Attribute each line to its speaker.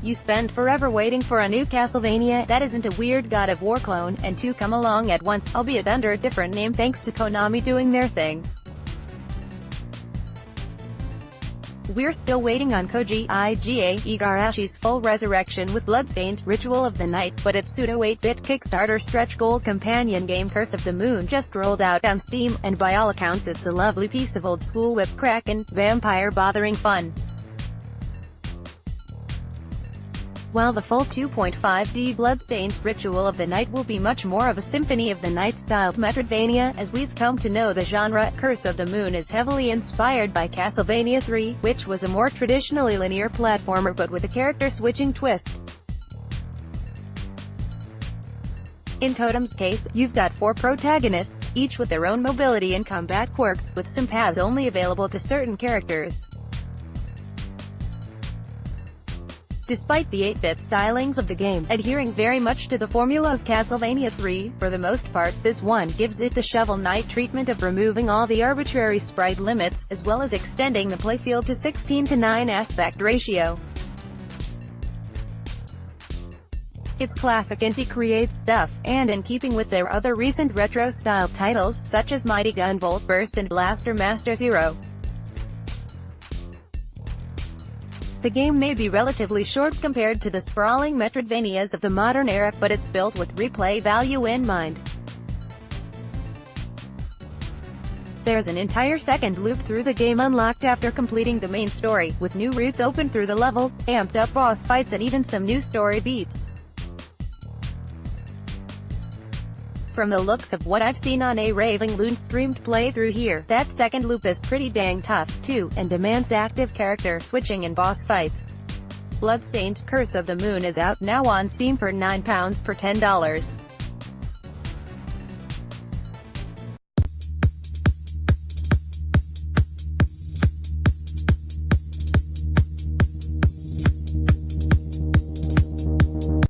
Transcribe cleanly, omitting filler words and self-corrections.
Speaker 1: You spend forever waiting for a new Castlevania that isn't a weird God of War clone, and to come along at once, albeit under a different name thanks to Konami doing their thing. We're still waiting on Koji IGA Igarashi's full resurrection with Bloodstained, Ritual of the Night, but its pseudo 8-bit Kickstarter stretch goal companion game Curse of the Moon just rolled out on Steam, and by all accounts it's a lovely piece of old-school whip-crackin', vampire-bothering fun. While the full 2.5D Bloodstained, Ritual of the Night will be much more of a Symphony of the Night-styled Metroidvania, as we've come to know the genre, Curse of the Moon is heavily inspired by Castlevania 3, which was a more traditionally linear platformer but with a character-switching twist. In Kodam's case, you've got 4 protagonists, each with their own mobility and combat quirks, with some paths only available to certain characters. Despite the 8-bit stylings of the game, adhering very much to the formula of Castlevania 3, for the most part, this one gives it the Shovel Knight treatment of removing all the arbitrary sprite limits, as well as extending the playfield to 16:9 aspect ratio. It's classic Inti Creates stuff, and in keeping with their other recent retro-style titles, such as Mighty Gunvolt Burst and Blaster Master Zero. The game may be relatively short compared to the sprawling Metroidvanias of the modern era, but it's built with replay value in mind. There's an entire second loop through the game unlocked after completing the main story, with new routes open through the levels, amped-up boss fights and even some new story beats. From the looks of what I've seen on a Raving Loon streamed playthrough here, that second loop is pretty dang tough, too, and demands active character switching and boss fights. Bloodstained, Curse of the Moon is out now on Steam for £9 per $10.